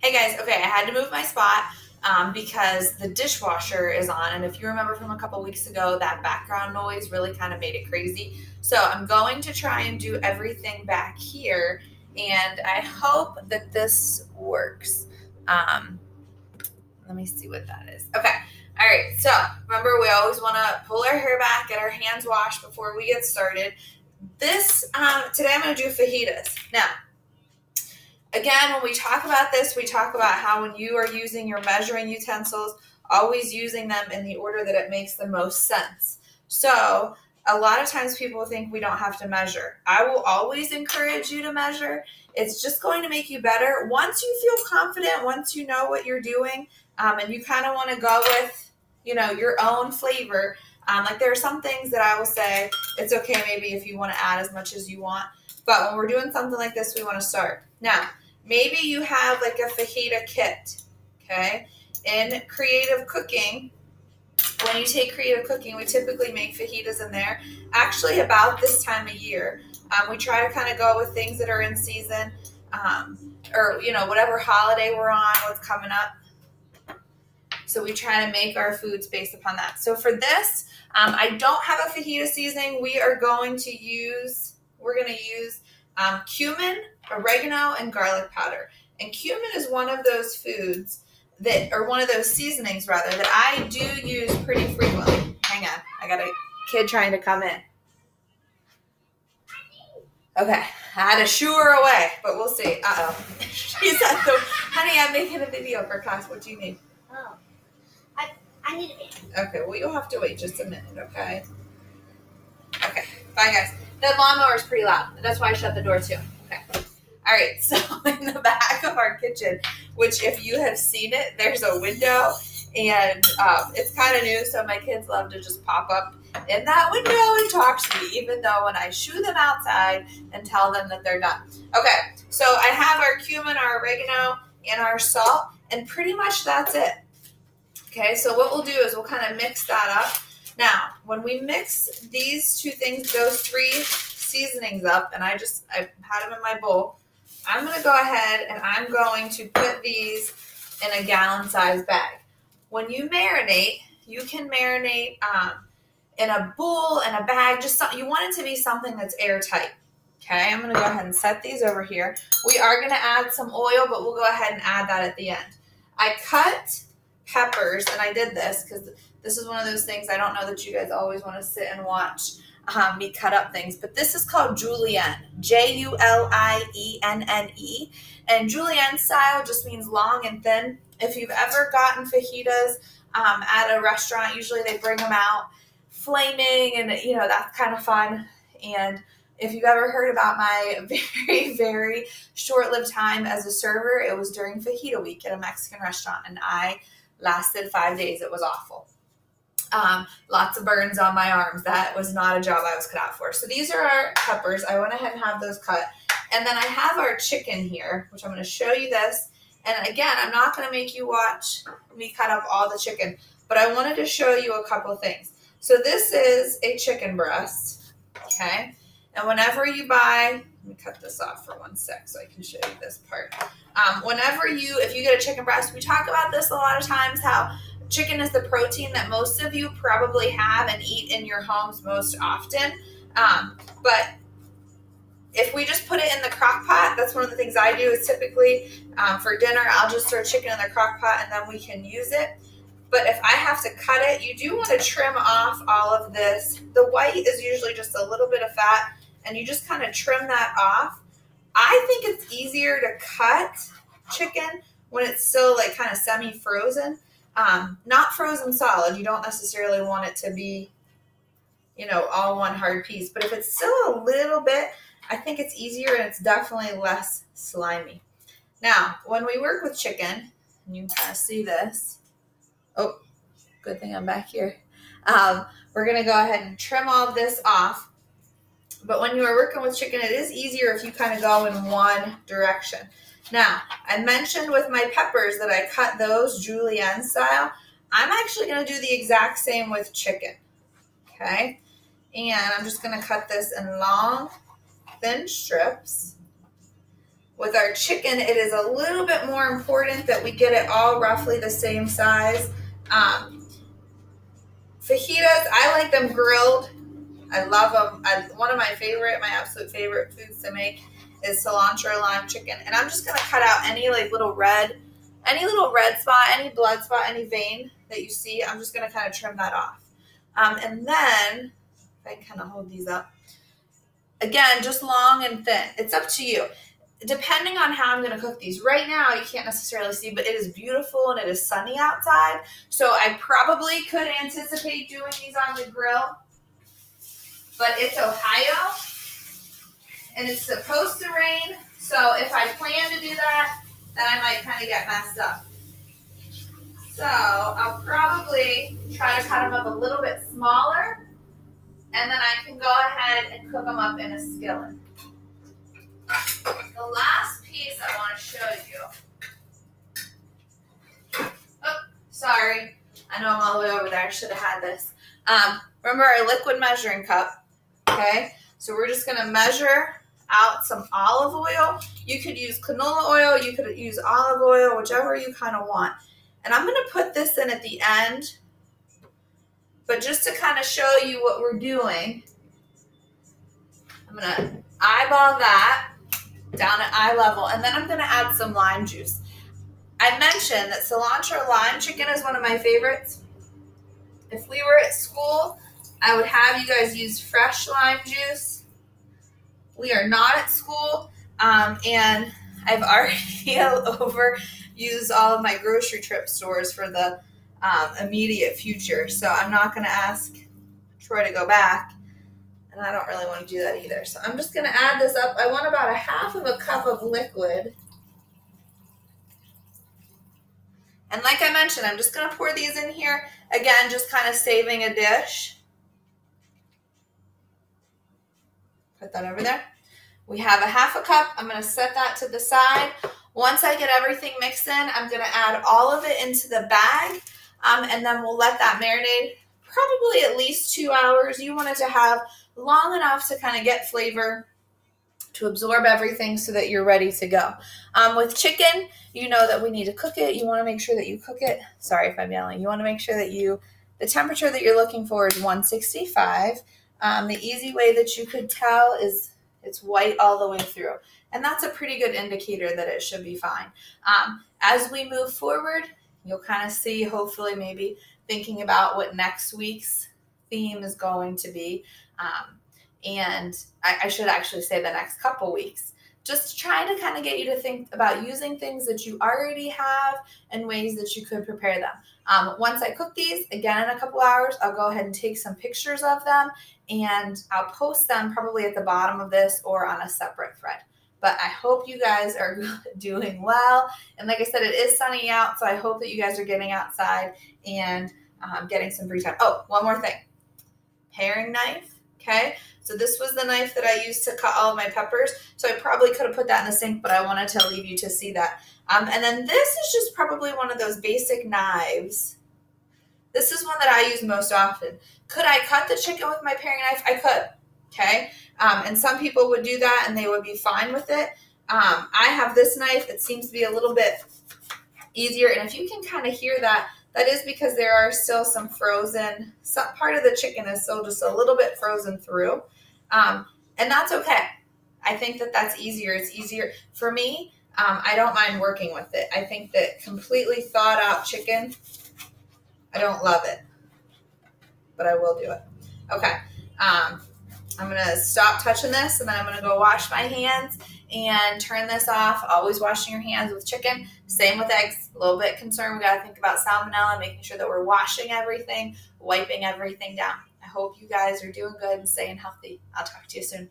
Hey guys, okay, I had to move my spot because the dishwasher is on, and if you remember from a couple weeks ago, that background noise really kind of made it crazy. So I'm going to try and do everything back here, and I hope that this works. Let me see what that is. Okay, all right, so remember we always want to pull our hair back, get our hands washed before we get started. Today I'm going to do fajitas. Now, again, when we talk about this, we talk about how when you are using your measuring utensils, always using them in the order that it makes the most sense. So a lot of times people think we don't have to measure. I will always encourage you to measure. It's just going to make you better. Once you feel confident, once you know what you're doing, and you kind of want to go with, your own flavor. Like there are some things that I will say, it's okay maybe if you want to add as much as you want. But when we're doing something like this, we want to start. Now, maybe you have like a fajita kit, okay? In creative cooking, when you take creative cooking, we typically make fajitas in there. Actually, about this time of year, we try to kind of go with things that are in season, or whatever holiday we're on, what's coming up. So we try to make our foods based upon that. So for this, I don't have a fajita seasoning. We're going to use cumin, oregano, and garlic powder. And cumin is one of those foods one of those seasonings rather, that I do use pretty frequently. Hang on, I got a kid trying to come in. Okay, I had to shoo her away, but we'll see. She's at honey, I'm making a video for class. What do you need? Oh, I need a video. Okay, well, you'll have to wait just a minute, okay? Okay, bye, guys. The lawnmower is pretty loud. That's why I shut the door, too. Okay. All right, so in the back of our kitchen, which if you have seen it, there's a window, and it's kind of new, so my kids love to just pop up in that window and talk to me, even though when I shoo them outside and tell them that they're done. Okay, so I have our cumin, our oregano, and our salt, and pretty much that's it. Okay, so what we'll do is we'll kind of mix that up. Now, when we mix these two things, those three seasonings up, and I had them in my bowl, I'm going to go ahead and I'm going to put these in a gallon-sized bag. When you marinate, you can marinate in a bowl, in a bag, you want it to be something that's airtight. Okay, I'm going to go ahead and set these over here. We are going to add some oil, but we'll go ahead and add that at the end. I cut peppers, and I did this because this is one of those things I don't know that you guys always want to sit and watch me cut up things, but this is called julienne, Julienne, and julienne style just means long and thin. If you've ever gotten fajitas at a restaurant, usually they bring them out flaming, and that's kind of fun. And if you've ever heard about my very, very short-lived time as a server, it was during Fajita Week at a Mexican restaurant, and I lasted 5 days. It was awful. Lots of burns on my arms. That was not a job I was cut out for. So these are our peppers. I went ahead and have those cut. And then I have our chicken here, which I'm going to show you this. And again, I'm not going to make you watch me cut up all the chicken, but I wanted to show you a couple things. So this is a chicken breast, okay? And whenever you buy, let me cut this off for 1 sec so I can show you this part. If you get a chicken breast, we talk about this a lot of times, how chicken is the protein that most of you probably have and eat in your homes most often. But if we just put it in the crock pot, that's one of the things I do is typically for dinner, I'll just throw chicken in the crock pot and then we can use it. But if I have to cut it, you do want to trim off all of this. The white is usually just a little bit of fat, and you just kind of trim that off. I think it's easier to cut chicken when it's still like kind of semi-frozen. Not frozen solid. You don't necessarily want it to be, all one hard piece. But if it's still a little bit, I think it's easier and it's definitely less slimy. Now, when we work with chicken, and you can kind of see this. Oh, good thing I'm back here. We're going to go ahead and trim all of this off. But when you are working with chicken, it is easier if you kind of go in one direction. Now, I mentioned with my peppers that I cut those julienne style. I'm actually going to do the exact same with chicken, okay? And I'm just going to cut this in long, thin strips. With our chicken, it is a little bit more important that we get it all roughly the same size. Fajitas, I like them grilled. I love them. One of my absolute favorite foods to make is cilantro lime chicken. And I'm just going to cut out any little red spot, any blood spot, any vein that you see. I'm just going to kind of trim that off. And then, if I can kind of hold these up, again, just long and thin. It's up to you. Depending on how I'm going to cook these. Right now, you can't necessarily see, but it is beautiful and it is sunny outside. So I probably could anticipate doing these on the grill. But it's Ohio, and it's supposed to rain. So if I plan to do that, then I might kind of get messed up. So I'll probably try to cut them up a little bit smaller, and then I can go ahead and cook them up in a skillet. The last piece I want to show you. Oh, sorry. I know I'm all the way over there. I should have had this. Remember our liquid measuring cup, okay? So we're just going to measure out some olive oil. You could use canola oil. You could use olive oil, whichever you kind of want. And I'm going to put this in at the end. But just to kind of show you what we're doing, I'm going to eyeball that down at eye level, and then I'm going to add some lime juice. I mentioned that cilantro lime chicken is one of my favorites. If we were at school, I would have you guys use fresh lime juice. We are not at school, and I've already overused all of my grocery trip stores for the immediate future, so I'm not going to ask Troy to go back. And I don't really want to do that either. So I'm just going to add this up. I want about 1/2 cup of liquid. And like I mentioned, I'm just going to pour these in here. Again, just kind of saving a dish. Put that over there. We have 1/2 cup. I'm going to set that to the side. Once I get everything mixed in, I'm going to add all of it into the bag. And then we'll let that marinate probably at least 2 hours. You want it to have long enough to kind of get flavor, to absorb everything so that you're ready to go. With chicken, you know that we need to cook it. You want to make sure that you cook it. Sorry if I'm yelling. You want to make sure that the temperature that you're looking for is 165. The easy way that you could tell is it's white all the way through. And that's a pretty good indicator that it should be fine. As we move forward, you'll kind of see, hopefully maybe thinking about what next week's theme is going to be. And I should actually say the next couple weeks. Just trying to kind of get you to think about using things that you already have and ways that you could prepare them. Once I cook these, again in a couple hours, I'll go ahead and take some pictures of them, and I'll post them probably at the bottom of this or on a separate thread. But I hope you guys are doing well. And like I said, it is sunny out, so I hope that you guys are getting outside and getting some free time. Oh, one more thing. Paring knife, okay? So this was the knife that I used to cut all of my peppers. So I probably could have put that in the sink, but I wanted to leave you to see that. And then this is just probably one of those basic knives. This is one that I use most often. Could I cut the chicken with my paring knife? I could, okay? And some people would do that and they would be fine with it. I have this knife. It seems to be a little bit easier. And if you can kind of hear that, that is because there are still some frozen, some part of the chicken is still just a little bit frozen through. And that's okay. I think that that's easier. It's easier for me. I don't mind working with it. I think that completely thawed out chicken, I don't love it, but I will do it. Okay. I'm going to stop touching this, and then I'm going to go wash my hands and turn this off. Always washing your hands with chicken. Same with eggs. A little bit concerned. We got to think about salmonella, making sure that we're washing everything, wiping everything down. I hope you guys are doing good and staying healthy. I'll talk to you soon.